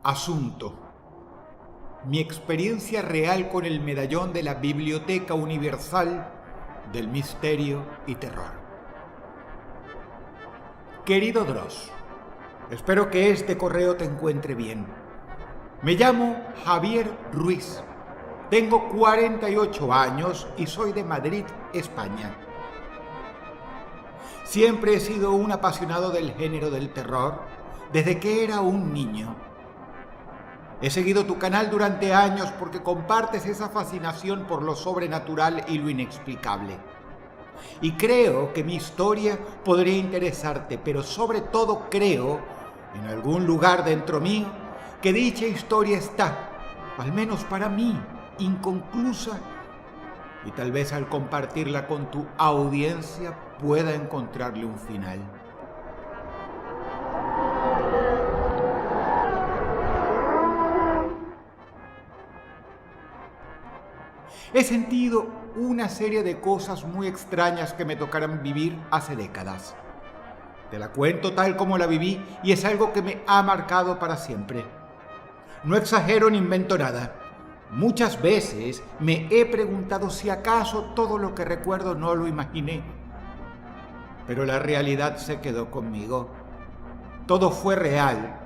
Asunto: mi experiencia real con el medallón de la Biblioteca Universal del Misterio y Terror. Querido Dross, espero que este correo te encuentre bien. Me llamo Javier Ruiz, tengo 48 años y soy de Madrid, España. Siempre he sido un apasionado del género del terror desde que era un niño. He seguido tu canal durante años porque compartes esa fascinación por lo sobrenatural y lo inexplicable. Y creo que mi historia podría interesarte, pero sobre todo creo, en algún lugar dentro mío, que dicha historia está, al menos para mí, inconclusa, y tal vez al compartirla con tu audiencia pueda encontrarle un final. He sentido una serie de cosas muy extrañas que me tocaron vivir hace décadas. Te la cuento tal como la viví y es algo que me ha marcado para siempre. No exagero ni invento nada. Muchas veces me he preguntado si acaso todo lo que recuerdo no lo imaginé. Pero la realidad se quedó conmigo. Todo fue real,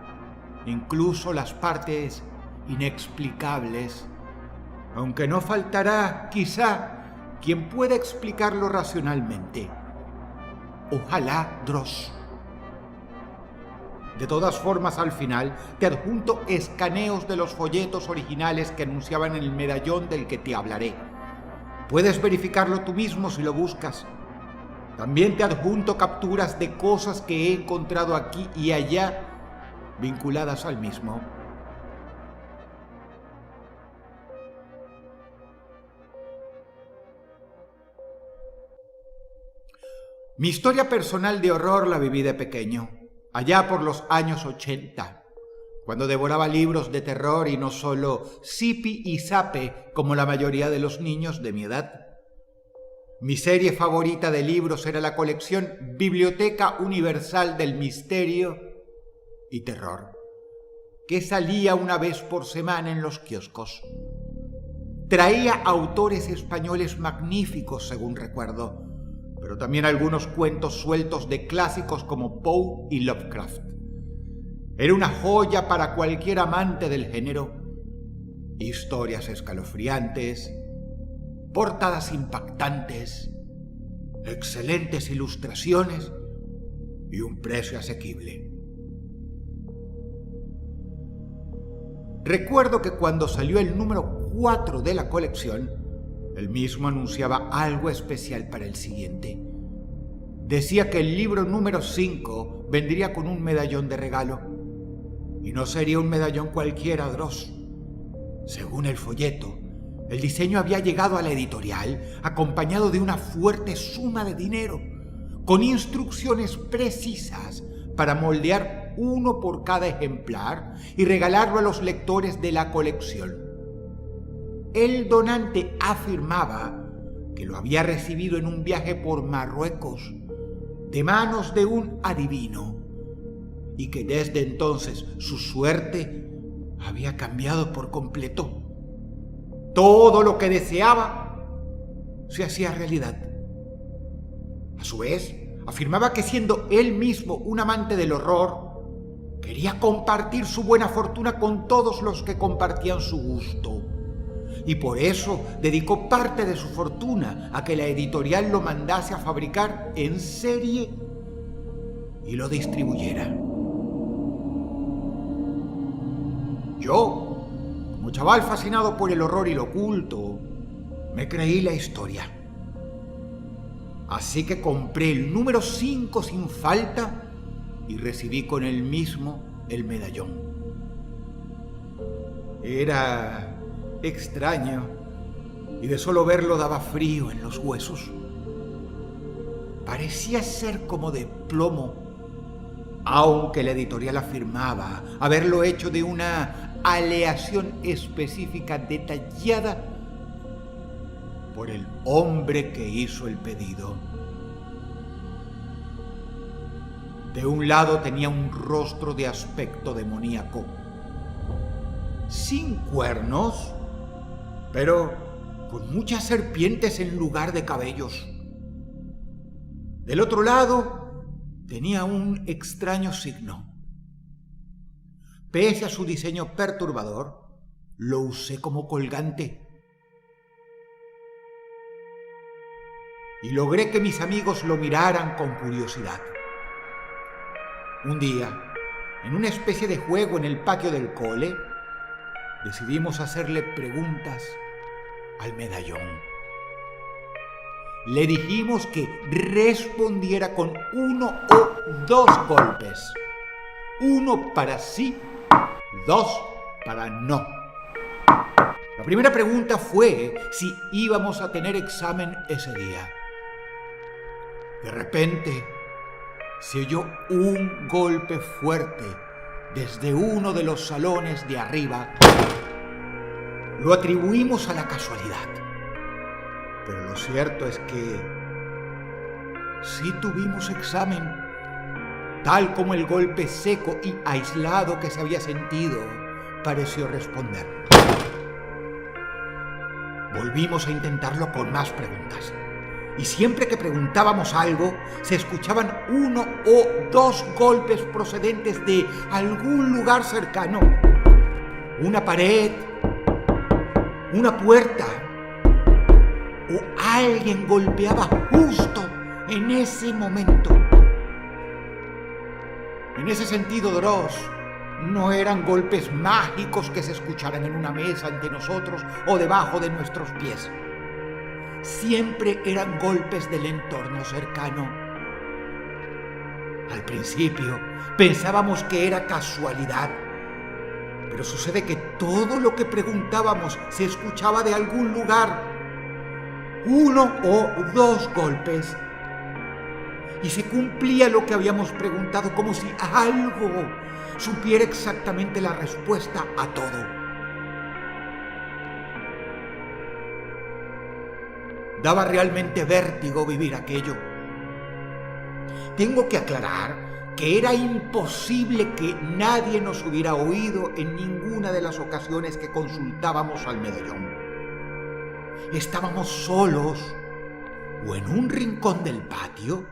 incluso las partes inexplicables. Aunque no faltará, quizá, quien pueda explicarlo racionalmente. Ojalá, Dross. De todas formas, al final, te adjunto escaneos de los folletos originales que anunciaban el medallón del que te hablaré. Puedes verificarlo tú mismo si lo buscas. También te adjunto capturas de cosas que he encontrado aquí y allá vinculadas al mismo. Mi historia personal de horror la viví de pequeño, allá por los años 80, cuando devoraba libros de terror y no solo zipi y zape como la mayoría de los niños de mi edad. Mi serie favorita de libros era la colección Biblioteca Universal del Misterio y Terror, que salía una vez por semana en los kioscos. Traía autores españoles magníficos, según recuerdo, pero también algunos cuentos sueltos de clásicos como Poe y Lovecraft. Era una joya para cualquier amante del género. Historias escalofriantes, portadas impactantes, excelentes ilustraciones y un precio asequible. Recuerdo que cuando salió el número 4 de la colección, el mismo anunciaba algo especial para el siguiente. Decía que el libro número 5 vendría con un medallón de regalo. Y no sería un medallón cualquiera, Dross. Según el folleto, el diseño había llegado a la editorial acompañado de una fuerte suma de dinero, con instrucciones precisas para moldear uno por cada ejemplar y regalarlo a los lectores de la colección. El donante afirmaba que lo había recibido en un viaje por Marruecos, de manos de un adivino, y que desde entonces su suerte había cambiado por completo. Todo lo que deseaba se hacía realidad. A su vez, afirmaba que siendo él mismo un amante del horror, quería compartir su buena fortuna con todos los que compartían su gusto. Y por eso dedicó parte de su fortuna a que la editorial lo mandase a fabricar en serie y lo distribuyera. Yo, como chaval fascinado por el horror y lo oculto, me creí la historia. Así que compré el número 5 sin falta y recibí con el mismo el medallón. Era extraño y de solo verlo daba frío en los huesos. Parecía ser como de plomo, aunque la editorial afirmaba haberlo hecho de una aleación específica detallada por el hombre que hizo el pedido. De un lado tenía un rostro de aspecto demoníaco sin cuernos, pero con muchas serpientes en lugar de cabellos. Del otro lado tenía un extraño signo. Pese a su diseño perturbador, lo usé como colgante. Y logré que mis amigos lo miraran con curiosidad. Un día, en una especie de juego en el patio del cole, decidimos hacerle preguntas al medallón. Le dijimos que respondiera con 1 o 2 golpes. 1 para sí, 2 para no. La primera pregunta fue si íbamos a tener examen ese día. De repente, se oyó un golpe fuerte desde uno de los salones de arriba. Lo atribuimos a la casualidad, pero lo cierto es que sí tuvimos examen, tal como el golpe seco y aislado que se había sentido pareció responder. Volvimos a intentarlo con más preguntas. Y siempre que preguntábamos algo, se escuchaban 1 o 2 golpes procedentes de algún lugar cercano. Una pared, una puerta, o alguien golpeaba justo en ese momento. En ese sentido, Dross, no eran golpes mágicos que se escucharan en una mesa ante nosotros o debajo de nuestros pies. Siempre eran golpes del entorno cercano. Al principio pensábamos que era casualidad, pero sucede que todo lo que preguntábamos se escuchaba de algún lugar. 1 o 2 golpes. Y se cumplía lo que habíamos preguntado, como si algo supiera exactamente la respuesta a todo. Daba realmente vértigo vivir aquello. Tengo que aclarar que era imposible que nadie nos hubiera oído en ninguna de las ocasiones que consultábamos al medallón. Estábamos solos, o en un rincón del patio,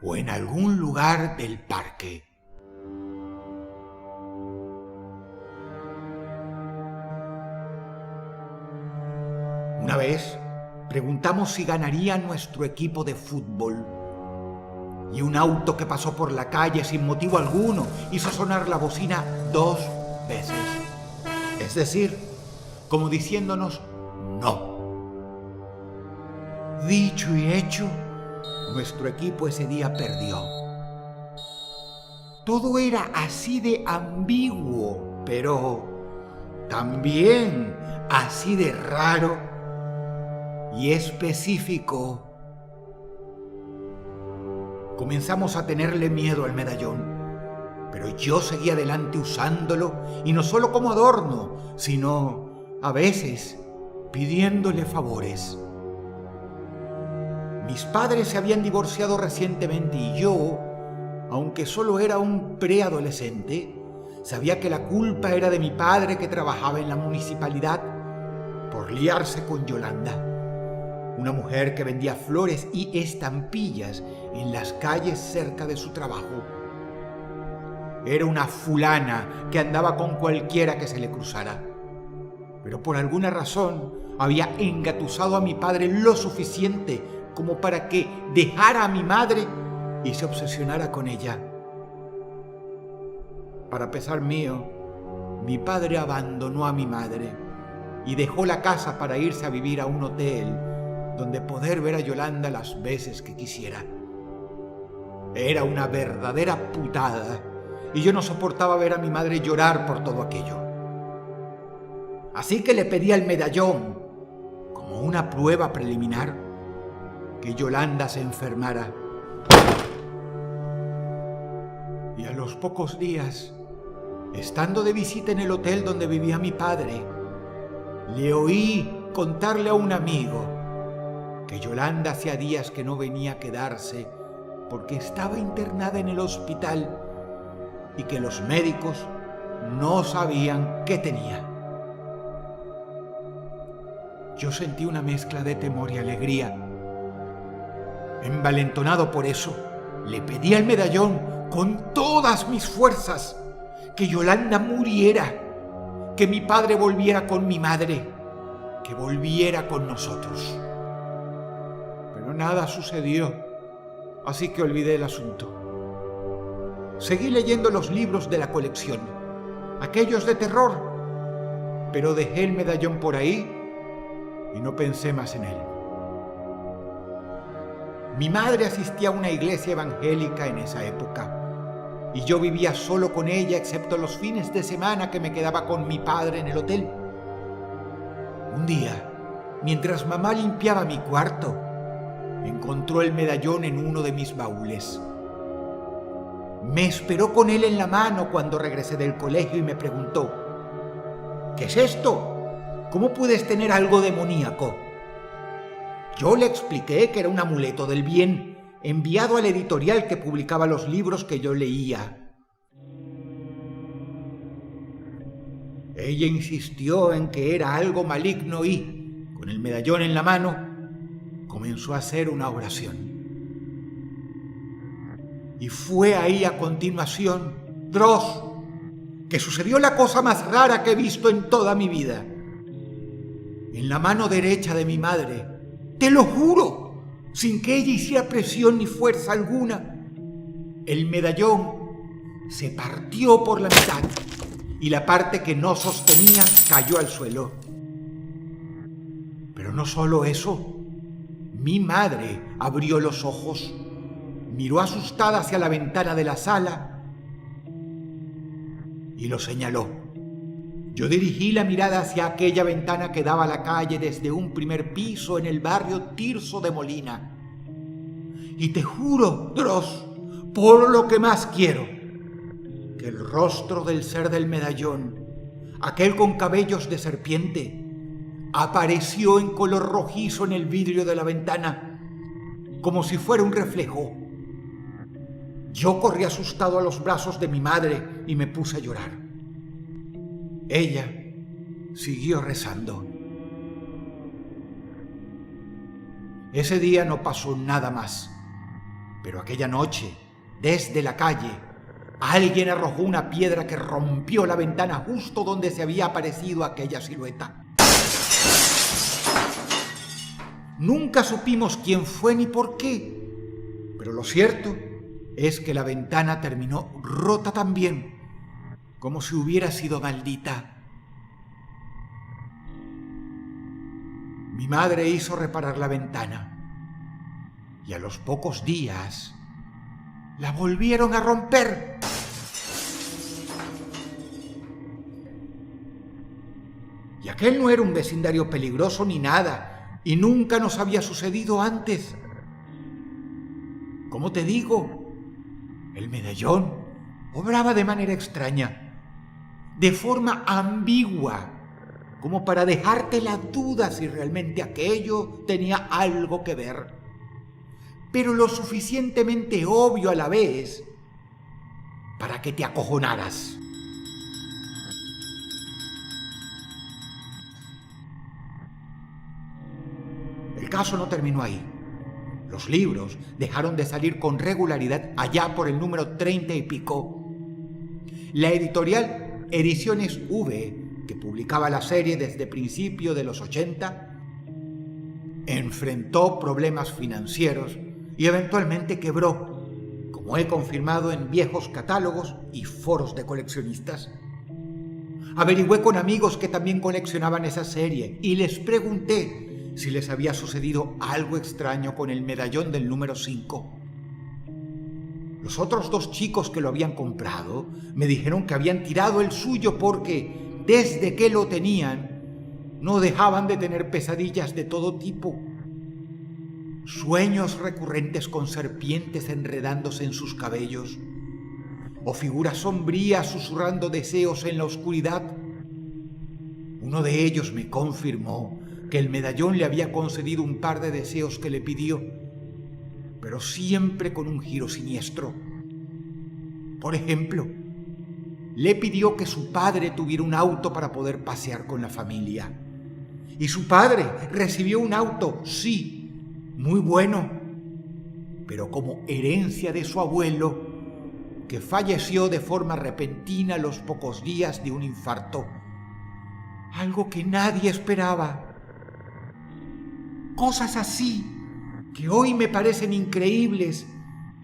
o en algún lugar del parque. Una vez preguntamos si ganaría nuestro equipo de fútbol, y un auto que pasó por la calle sin motivo alguno hizo sonar la bocina 2 veces. Es decir, como diciéndonos no. Dicho y hecho, nuestro equipo ese día perdió. Todo era así de ambiguo, pero también así de raro y específico. Comenzamos a tenerle miedo al medallón, pero yo seguía adelante usándolo, y no solo como adorno, sino a veces pidiéndole favores. Mis padres se habían divorciado recientemente y yo, aunque solo era un preadolescente, sabía que la culpa era de mi padre, que trabajaba en la municipalidad, por liarse con Yolanda, una mujer que vendía flores y estampillas en las calles cerca de su trabajo. Era una fulana que andaba con cualquiera que se le cruzara, pero por alguna razón había engatusado a mi padre lo suficiente como para que dejara a mi madre y se obsesionara con ella. Para pesar mío, mi padre abandonó a mi madre y dejó la casa para irse a vivir a un hotel donde poder ver a Yolanda las veces que quisiera. Era una verdadera putada, y yo no soportaba ver a mi madre llorar por todo aquello. Así que le pedí al medallón, como una prueba preliminar, que Yolanda se enfermara. Y a los pocos días, estando de visita en el hotel donde vivía mi padre, le oí contarle a un amigo que Yolanda hacía días que no venía a quedarse porque estaba internada en el hospital y que los médicos no sabían qué tenía. Yo sentí una mezcla de temor y alegría. Envalentonado por eso, le pedí al medallón con todas mis fuerzas que Yolanda muriera, que mi padre volviera con mi madre, que volviera con nosotros. Pero nada sucedió, así que olvidé el asunto. Seguí leyendo los libros de la colección, aquellos de terror, pero dejé el medallón por ahí y no pensé más en él. Mi madre asistía a una iglesia evangélica en esa época y yo vivía solo con ella excepto los fines de semana que me quedaba con mi padre en el hotel. Un día, mientras mamá limpiaba mi cuarto, encontró el medallón en uno de mis baúles. Me esperó con él en la mano cuando regresé del colegio y me preguntó: ¿qué es esto? ¿Cómo puedes tener algo demoníaco? Yo le expliqué que era un amuleto del bien, enviado al editorial que publicaba los libros que yo leía. Ella insistió en que era algo maligno y, con el medallón en la mano, comenzó a hacer una oración. Y fue ahí a continuación, Dross, que sucedió la cosa más rara que he visto en toda mi vida. En la mano derecha de mi madre, te lo juro, sin que ella hiciera presión ni fuerza alguna, el medallón se partió por la mitad y la parte que no sostenía cayó al suelo. Pero no solo eso, mi madre abrió los ojos, miró asustada hacia la ventana de la sala y lo señaló. Yo dirigí la mirada hacia aquella ventana que daba a la calle desde un primer piso en el barrio Tirso de Molina. Y te juro, Dross, por lo que más quiero, que el rostro del ser del medallón, aquel con cabellos de serpiente, apareció en color rojizo en el vidrio de la ventana, como si fuera un reflejo. Yo corrí asustado a los brazos de mi madre y me puse a llorar. Ella siguió rezando. Ese día no pasó nada más, pero aquella noche, desde la calle, alguien arrojó una piedra que rompió la ventana justo donde se había aparecido aquella silueta. Nunca supimos quién fue ni por qué, pero lo cierto es que la ventana terminó rota también, como si hubiera sido maldita. Mi madre hizo reparar la ventana y a los pocos días la volvieron a romper. Y aquel no era un vecindario peligroso ni nada, y nunca nos había sucedido antes. Como te digo, el medallón obraba de manera extraña, de forma ambigua, como para dejarte la duda si realmente aquello tenía algo que ver, pero lo suficientemente obvio a la vez para que te acojonaras. El caso no terminó ahí. Los libros dejaron de salir con regularidad allá por el número 30 y pico. La editorial Ediciones V, que publicaba la serie desde principios de los 80, enfrentó problemas financieros y eventualmente quebró, como he confirmado en viejos catálogos y foros de coleccionistas. Averigüé con amigos que también coleccionaban esa serie y les pregunté si les había sucedido algo extraño con el medallón del número 5. Los otros dos chicos que lo habían comprado me dijeron que habían tirado el suyo porque, desde que lo tenían, no dejaban de tener pesadillas de todo tipo. Sueños recurrentes con serpientes enredándose en sus cabellos, o figuras sombrías susurrando deseos en la oscuridad. Uno de ellos me confirmó que el medallón le había concedido un par de deseos que le pidió, pero siempre con un giro siniestro. Por ejemplo, le pidió que su padre tuviera un auto para poder pasear con la familia. Y su padre recibió un auto, sí, muy bueno, pero como herencia de su abuelo, que falleció de forma repentina a los pocos días de un infarto. Algo que nadie esperaba. Cosas así, que hoy me parecen increíbles,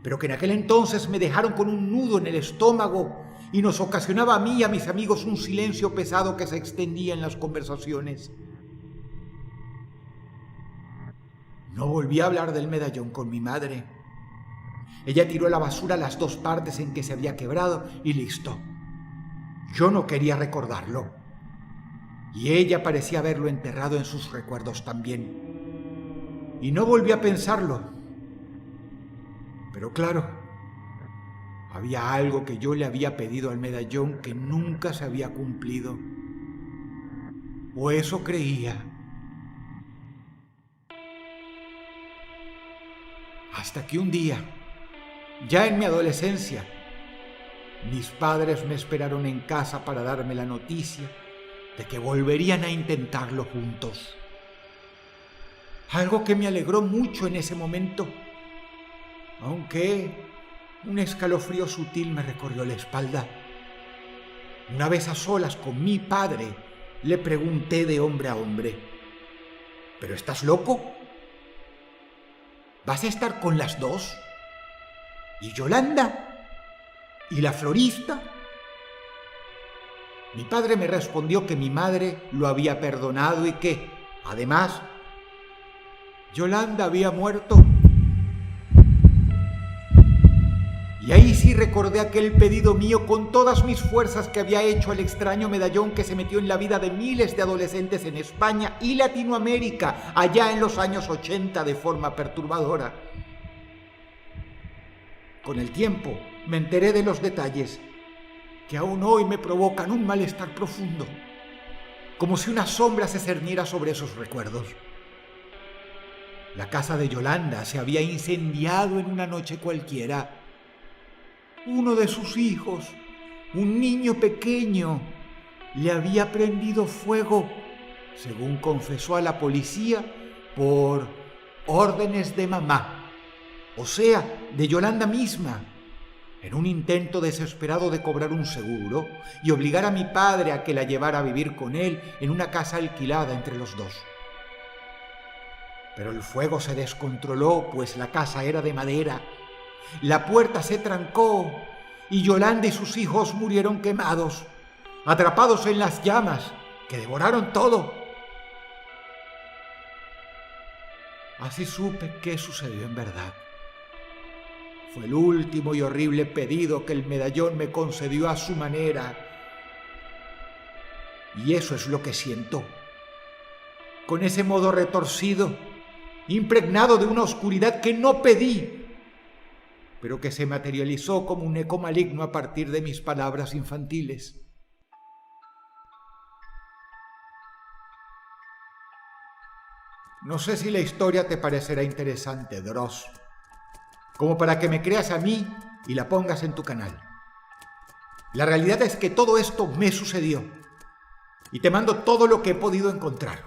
pero que en aquel entonces me dejaron con un nudo en el estómago y nos ocasionaba a mí y a mis amigos un silencio pesado que se extendía en las conversaciones. No volví a hablar del medallón con mi madre. Ella tiró a la basura las 2 partes en que se había quebrado y listo. Yo no quería recordarlo. Y ella parecía haberlo enterrado en sus recuerdos también. Y no volví a pensarlo. Pero claro, había algo que yo le había pedido al medallón que nunca se había cumplido. O eso creía. Hasta que un día, ya en mi adolescencia, mis padres me esperaron en casa para darme la noticia de que volverían a intentarlo juntos. Algo que me alegró mucho en ese momento, aunque un escalofrío sutil me recorrió la espalda. Una vez a solas con mi padre, le pregunté de hombre a hombre: ¿pero estás loco? ¿Vas a estar con las 2? ¿Y Yolanda? ¿Y la florista? Mi padre me respondió que mi madre lo había perdonado y que, además, Yolanda había muerto. Y ahí sí recordé aquel pedido mío con todas mis fuerzas que había hecho al extraño medallón que se metió en la vida de miles de adolescentes en España y Latinoamérica, allá en los años 80 de forma perturbadora. Con el tiempo me enteré de los detalles que aún hoy me provocan un malestar profundo, como si una sombra se cerniera sobre esos recuerdos. La casa de Yolanda se había incendiado en una noche cualquiera. Uno de sus hijos, un niño pequeño, le había prendido fuego, según confesó a la policía, por órdenes de mamá, o sea, de Yolanda misma, en un intento desesperado de cobrar un seguro y obligar a mi padre a que la llevara a vivir con él en una casa alquilada entre los dos. Pero el fuego se descontroló, pues la casa era de madera. La puerta se trancó y Yolanda y sus hijos murieron quemados, atrapados en las llamas que devoraron todo. Así supe qué sucedió en verdad. Fue el último y horrible pedido que el medallón me concedió a su manera. Y eso es lo que siento. Con ese modo retorcido, impregnado de una oscuridad que no pedí, pero que se materializó como un eco maligno a partir de mis palabras infantiles. No sé si la historia te parecerá interesante, Dross, como para que me creas a mí y la pongas en tu canal. La realidad es que todo esto me sucedió y te mando todo lo que he podido encontrar.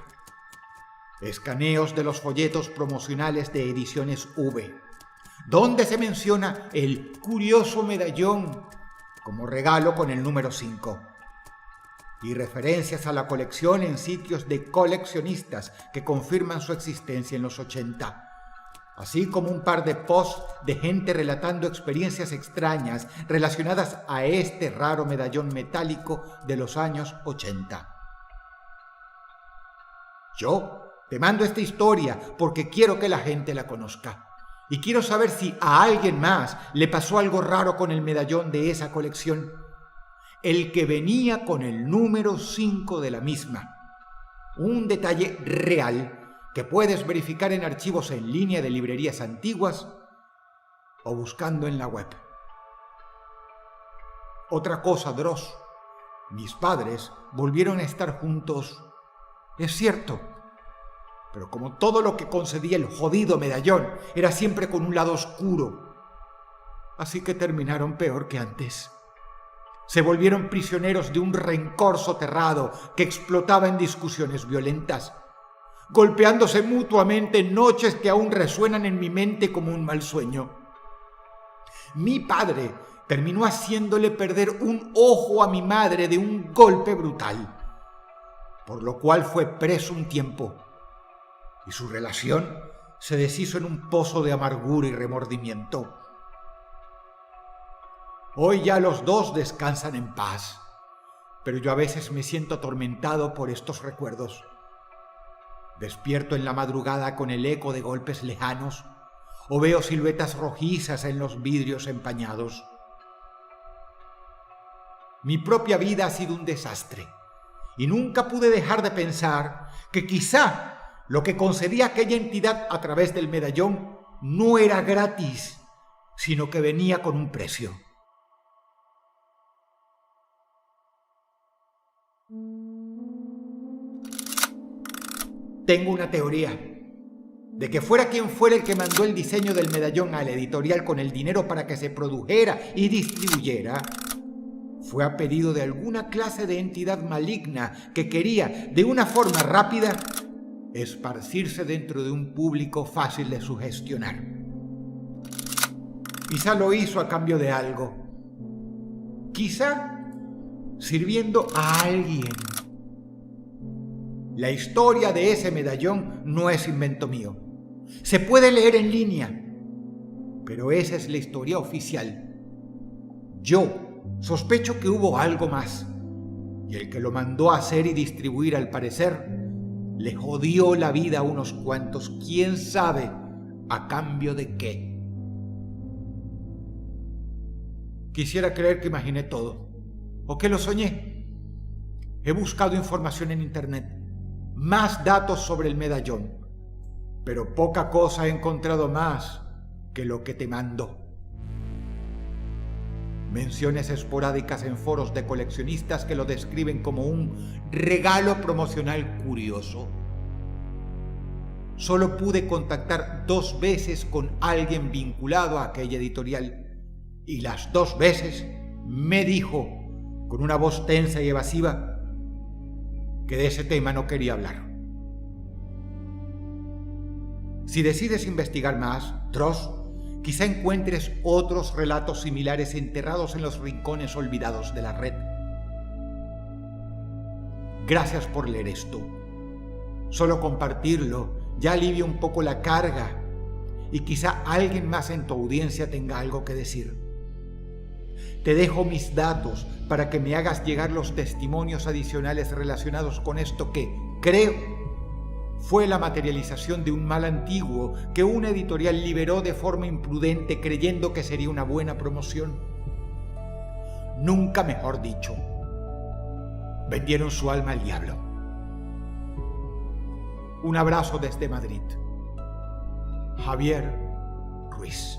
Escaneos de los folletos promocionales de Ediciones V, donde se menciona el curioso medallón como regalo con el número 5. Y referencias a la colección en sitios de coleccionistas que confirman su existencia en los 80. Así como un par de posts de gente relatando experiencias extrañas relacionadas a este raro medallón metálico de los años 80. Yo te mando esta historia porque quiero que la gente la conozca. Y quiero saber si a alguien más le pasó algo raro con el medallón de esa colección. El que venía con el número 5 de la misma. Un detalle real que puedes verificar en archivos en línea de librerías antiguas o buscando en la web. Otra cosa, Dross. Mis padres volvieron a estar juntos. Es cierto. Pero como todo lo que concedía el jodido medallón era siempre con un lado oscuro. Así que terminaron peor que antes. Se volvieron prisioneros de un rencor soterrado que explotaba en discusiones violentas, golpeándose mutuamente en noches que aún resuenan en mi mente como un mal sueño. Mi padre terminó haciéndole perder un ojo a mi madre de un golpe brutal, por lo cual fue preso un tiempo, y su relación se deshizo en un pozo de amargura y remordimiento. Hoy ya los dos descansan en paz, pero yo a veces me siento atormentado por estos recuerdos. Despierto en la madrugada con el eco de golpes lejanos o veo siluetas rojizas en los vidrios empañados. Mi propia vida ha sido un desastre y nunca pude dejar de pensar que quizá lo que concedía aquella entidad a través del medallón no era gratis, sino que venía con un precio. Tengo una teoría de que fuera quien fuera el que mandó el diseño del medallón a la editorial con el dinero para que se produjera y distribuyera, fue a pedido de alguna clase de entidad maligna que quería, de una forma rápida, esparcirse dentro de un público fácil de sugestionar. Quizá lo hizo a cambio de algo. Quizá sirviendo a alguien. La historia de ese medallón no es invento mío. Se puede leer en línea, pero esa es la historia oficial. Yo sospecho que hubo algo más, y el que lo mandó a hacer y distribuir, al parecer, le jodió la vida a unos cuantos, quién sabe a cambio de qué. Quisiera creer que imaginé todo, o que lo soñé. He buscado información en internet, más datos sobre el medallón, pero poca cosa he encontrado más que lo que te mando. Menciones esporádicas en foros de coleccionistas que lo describen como un regalo promocional curioso. Solo pude contactar 2 veces con alguien vinculado a aquella editorial, y las 2 veces me dijo, con una voz tensa y evasiva, que de ese tema no quería hablar. Si decides investigar más, Dross, quizá encuentres otros relatos similares enterrados en los rincones olvidados de la red. Gracias por leer esto. Solo compartirlo ya alivia un poco la carga y quizá alguien más en tu audiencia tenga algo que decir. Te dejo mis datos para que me hagas llegar los testimonios adicionales relacionados con esto que, creo, fue la materialización de un mal antiguo que una editorial liberó de forma imprudente creyendo que sería una buena promoción. Nunca mejor dicho. Vendieron su alma al diablo. Un abrazo desde Madrid. Javier Ruiz.